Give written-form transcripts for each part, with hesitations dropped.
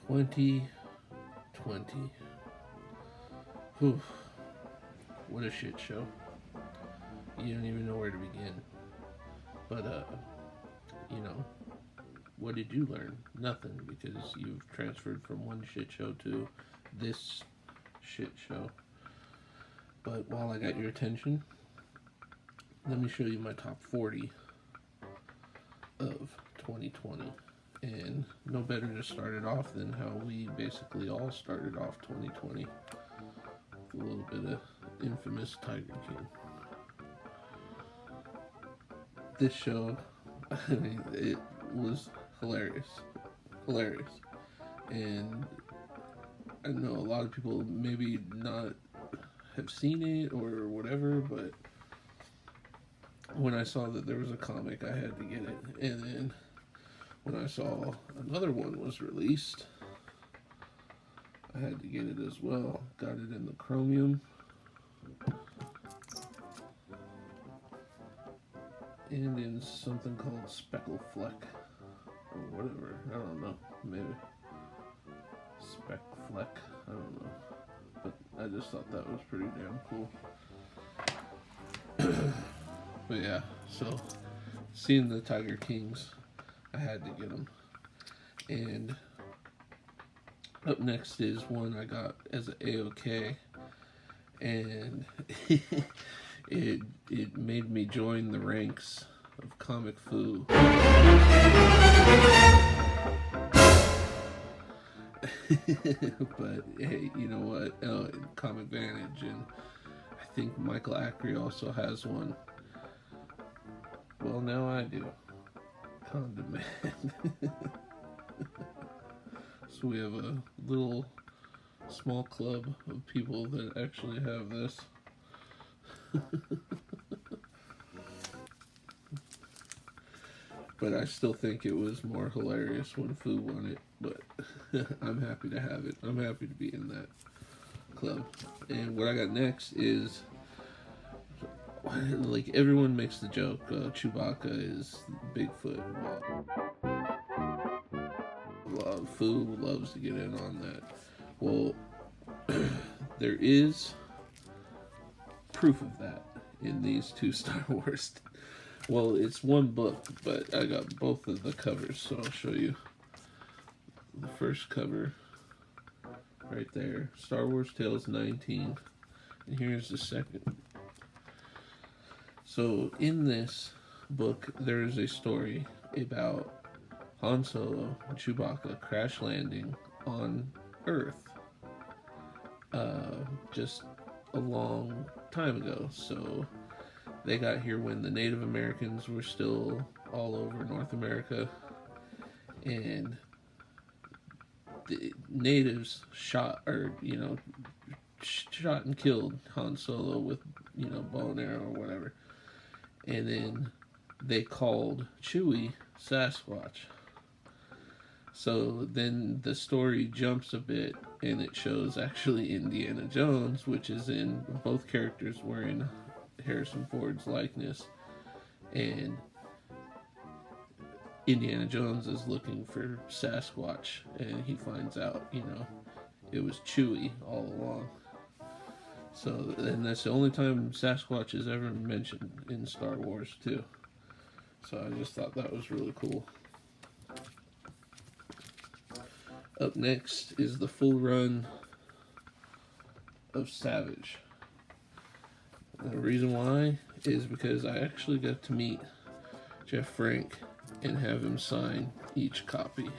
2020. Whew. What a shit show. You don't even know where to begin. But, what did you learn? Nothing, because you've transferred from one shit show to this shit show. But while I got your attention, let me show you my top 40 of 2020. And no better to start it off than how we basically all started off 2020. With a little bit of infamous Tiger King. This show, I mean, it was hilarious. Hilarious. And I know a lot of people maybe not have seen it or whatever, but when I saw that there was a comic, I had to get it. And then when I saw another one was released, I had to get it as well. Got it in the Chromium. And in something called Speckle Fleck. Or whatever. I don't know. Maybe. Speck Fleck. I don't know. But I just thought that was pretty damn cool. But yeah, so seeing the Tiger Kings, I had to get them. And up next is one I got as an AOK, and it made me join the ranks of Comic Fu. But hey, you know what? Comic Vantage, and I think Michael Acri also has one. Well, now I do. Condiment. So we have a little small club of people that actually have this. But I still think it was more hilarious when Fu won it. But I'm happy to have it. I'm happy to be in that club. And what I got next is, like, everyone makes the joke, Chewbacca is Bigfoot. Fu loves to get in on that. Well, there is proof of that in these two Star Wars. Well, it's one book, but I got both of the covers, so I'll show you the first cover right there. Star Wars Tales 19. And here's the second. So in this book, there is a story about Han Solo and Chewbacca crash landing on Earth just a long time ago. So they got here when the Native Americans were still all over North America, and the natives shot and killed Han Solo with bow and arrow or whatever, and then they called Chewie Sasquatch. So then the story jumps a bit, and it shows actually Indiana Jones, which is in both characters wearing Harrison Ford's likeness, and Indiana Jones is looking for Sasquatch, and he finds out, it was Chewie all along. So, and that's the only time Sasquatch is ever mentioned in Star Wars too. So I just thought that was really cool. Up next is the full run of Savage. And the reason why is because I actually got to meet Jeff Frank and have him sign each copy.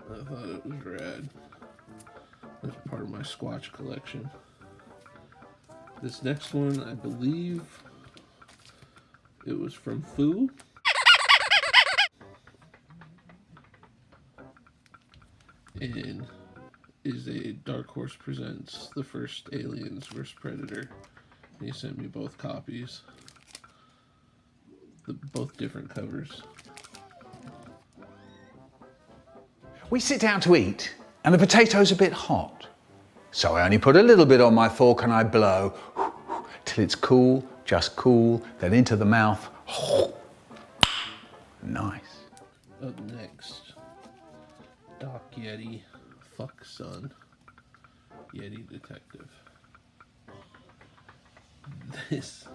I thought it was rad. That's part of my Squatch collection. This next one, I believe it was from Fu. And is a Dark Horse Presents the first Aliens vs. Predator He sent me both copies. Both different covers. We sit down to eat, and the potato's a bit hot. So I only put a little bit on my fork and I blow till it's cool, just cool, then into the mouth. Nice. Up next, Doc Yeti, fuck son, Yeti detective. This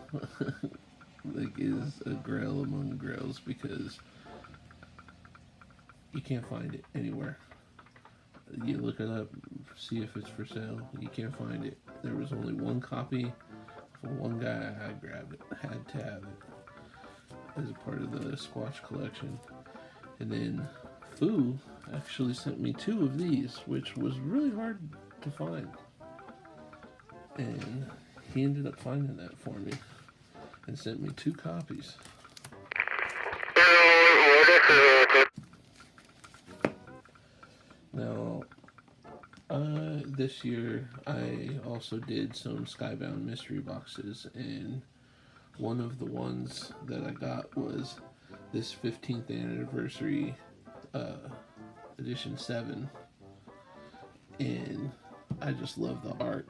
is a grail among grails because you can't find it anywhere. You look it up, see if it's for sale. You can't find it. There was only one copy for one guy. I grabbed it. Had to have it as a part of the Squatch collection. And then Fu actually sent me 2 of these, which was really hard to find. And he ended up finding that for me and sent me 2 copies. Now, this year I also did some Skybound mystery boxes, and one of the ones that I got was this 15th anniversary edition 7, and I just love the art.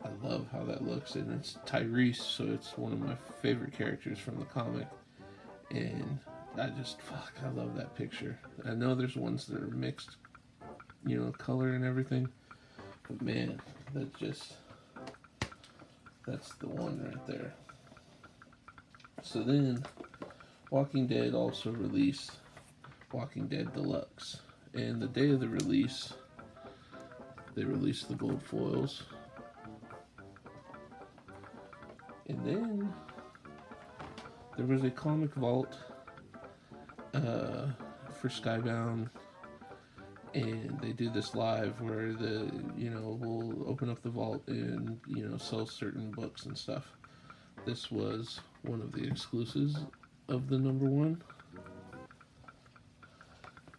I love how that looks, and it's Tyrese, so it's one of my favorite characters from the comic, and I love that picture. I know there's ones that are mixed, color and everything, but man, that's the one right there. So then, Walking Dead also released Walking Dead Deluxe, and the day of the release, they released the gold foils. And then there was a comic vault for Skybound, and they do this live where we'll open up the vault and sell certain books and stuff. This was one of the exclusives of the number 1,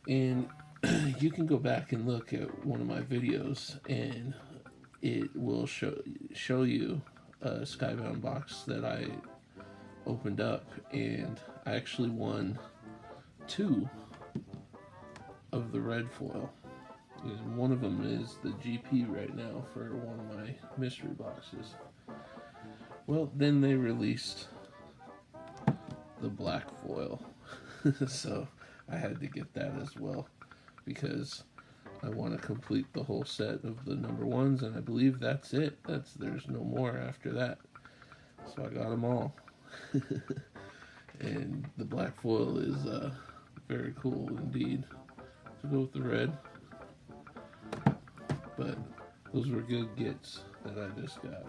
and you can go back and look at one of my videos, and it will show you a Skybound box that I opened up, and I actually won 2 of the red foil. And one of them is the GP right now for one of my mystery boxes. Well, then they released the black foil. So I had to get that as well because I want to complete the whole set of the number 1s, and I believe that's it. There's no more after that. So I got them all. And the black foil is very cool indeed to go with the red. But those were good gets that I just got.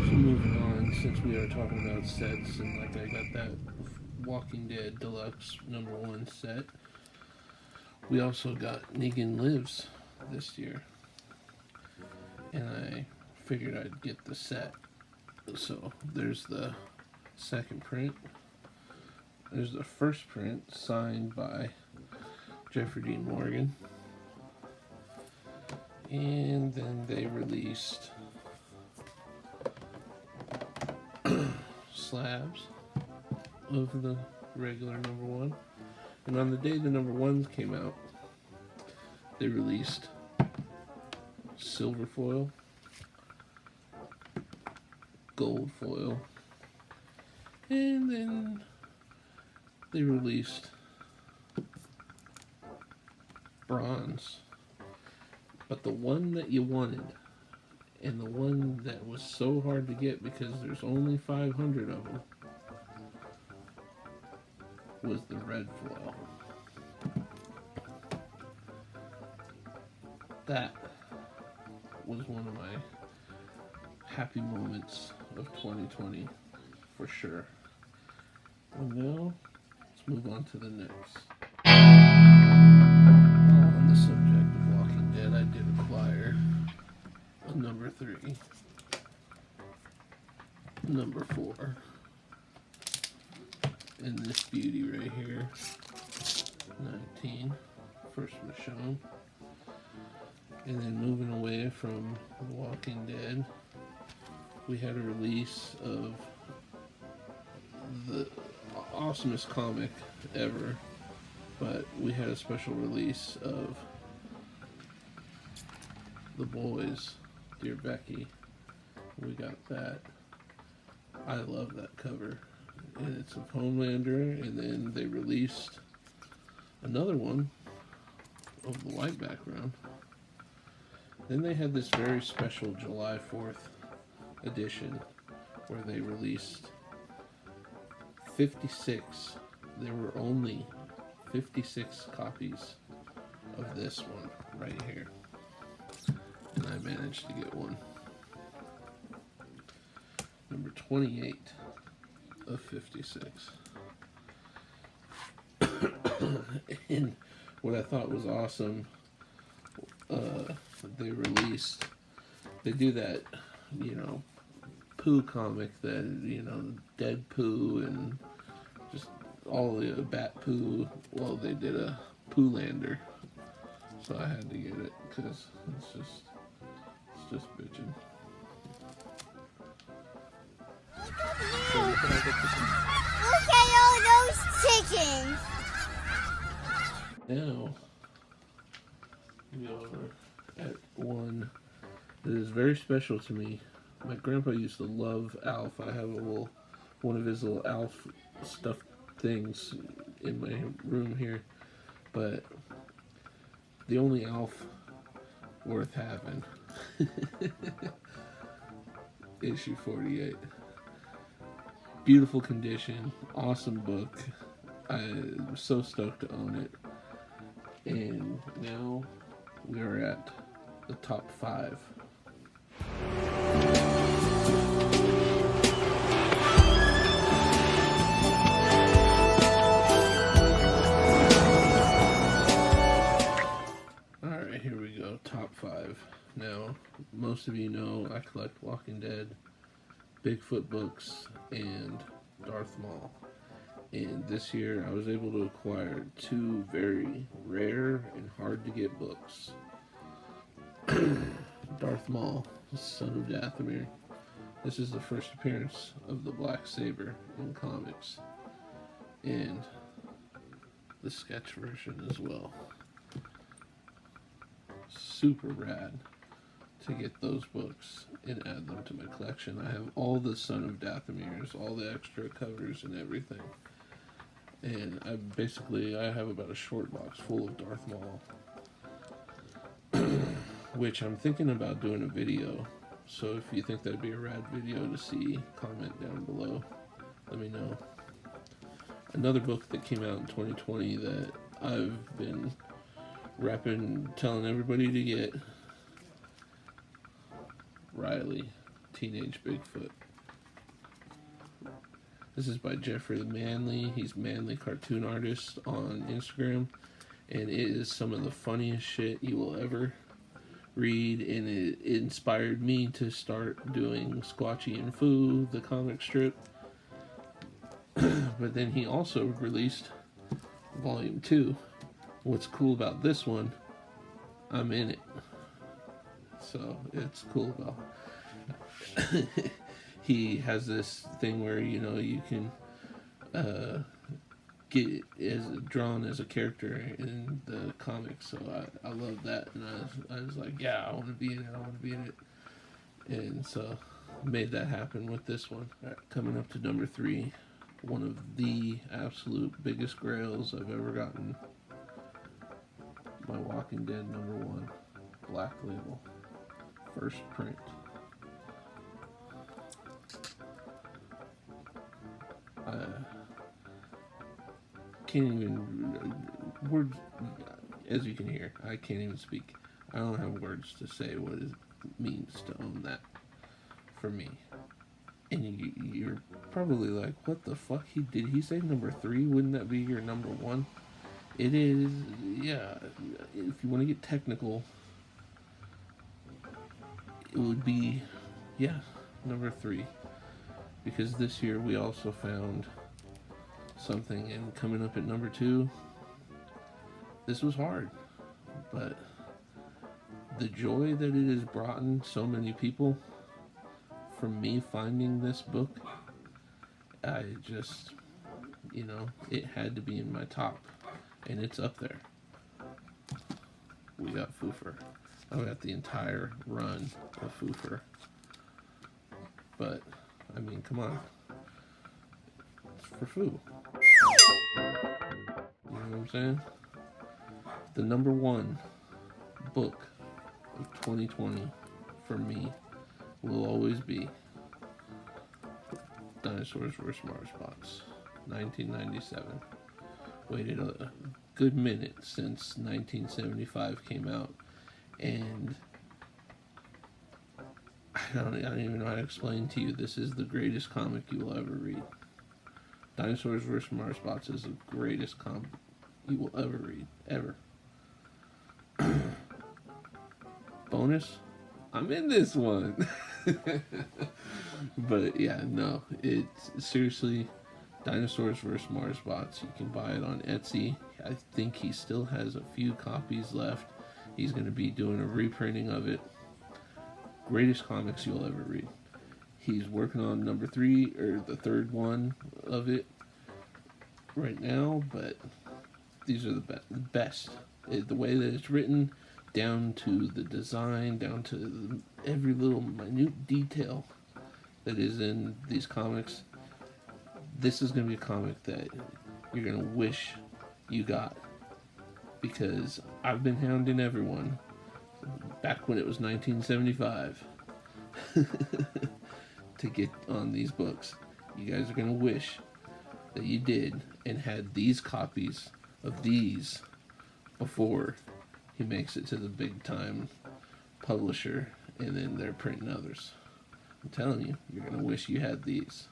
So moving on, since we are talking about sets, and like I got that Walking Dead Deluxe number 1 set, we also got Negan Lives this year, and I figured I'd get the set. So there's the second print. There's the first print signed by Jeffrey Dean Morgan, and then they released slabs of the regular number 1, and on the day the number 1s came out, they released silver foil, gold foil, and then they released bronze. But the one that you wanted, and the one that was so hard to get because there's only 500 of them, was the red foil. That was one of my happy moments of 2020, for sure. And now, let's move on to the next. On the subject of Walking Dead, I did acquire a number 3, number 4, and this beauty right here, 19, first Michonne. And then moving away from The Walking Dead, we had a release of the awesomest comic ever, but we had a special release of The Boys, Dear Becky. We got that. I love that cover. And it's of Homelander, and then they released another one of the white background. Then they had this very special July 4th edition where they released 56. There were only 56 copies of this one right here. And I managed to get one. Number 28 of 56. And what I thought was awesome, they do that, poo comic that, dead poo and just all the bat poo. Well, they did a Poo-lander, so I had to get it because it's just bitching. Look at all those chickens. Now, we are at one that is very special to me. My grandpa used to love Alf. I have one of his little Alf stuffed things in my room here. But the only Alf worth having. Issue 48. Beautiful condition. Awesome book. I'm so stoked to own it. And now we are at the top 5. Alright, here we go. Top 5. Now, most of you know I collect Walking Dead, Bigfoot books, and Darth Maul. And this year I was able to acquire 2 very rare and hard to get books. Darth Maul, Son of Dathomir. This is the first appearance of the Black Saber in comics. And the sketch version as well. Super rad to get those books and add them to my collection. I have all the Son of Dathomir, all the extra covers and everything. And I have about a short box full of Darth Maul, which I'm thinking about doing a video. So if you think that'd be a rad video to see, comment down below. Let me know. Another book that came out in 2020 that I've been telling everybody to get. Riley, Teenage Bigfoot. This is by Jeffrey Manley. He's Manley Cartoon Artist on Instagram. And it is some of the funniest shit you will ever read. And it inspired me to start doing Squatchy and Foo, the comic strip. But then he also released Volume 2. What's cool about this one, I'm in it. So it's cool about he has this thing where you can get drawn as a character in the comics. So I love that, and I was like, yeah, I want to be in it. And so made that happen with this one. Right, coming up to number 3, one of the absolute biggest grails I've ever gotten. My Walking Dead number 1, Black Label. First print. Can't even words. As you can hear, I can't even speak. I don't have words to say what it means to own that for me. And you're probably like, what the fuck? Did he say number 3? Wouldn't that be your number 1? It is. Yeah. If you want to get technical, it would be, number 3. Because this year we also found something, and coming up at number 2, this was hard. but the joy that it has brought in so many people from me finding this book, I just, it had to be in my top, and it's up there. We got Foofer. I got the entire run of Foofer. But, I mean, come on. It's for Foo. You know what I'm saying? The number one book of 2020 for me will always be Dinosaurs vs. Marsbots, 1997. Waited a good minute since 1975 came out, and I don't even know how to explain to you. This is the greatest comic you will ever read. Dinosaurs vs. Marsbots is the greatest comic you will ever read, ever. Bonus, I'm in this one. But yeah, no, it's seriously Dinosaurs vs. Marsbots. You can buy it on Etsy. I think he still has a few copies left. He's going to be doing a reprinting of it. Greatest comics you'll ever read. He's working on number 3 or the third one of it right now, but these are the best. The way that it's written, down to the design, down to every little minute detail that is in these comics. This is going to be a comic that you're going to wish you got, because I've been hounding everyone back when it was 1975 to get on these books. You guys are going to wish that you did and had these copies of these before he makes it to the big time publisher and then they're printing others. I'm telling you, you're going to wish you had these.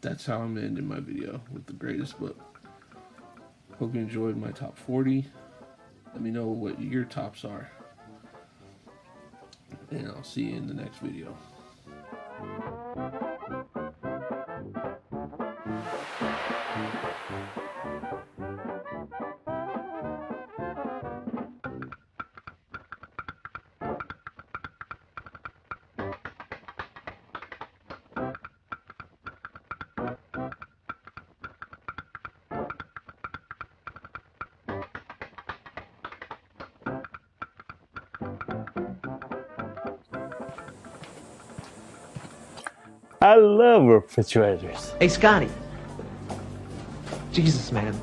That's how I'm ending my video, with the greatest book. Hope you enjoyed my top 40. Let me know what your tops are. And I'll see you in the next video. I love refrigerators. Hey, Scotty. Jesus, man.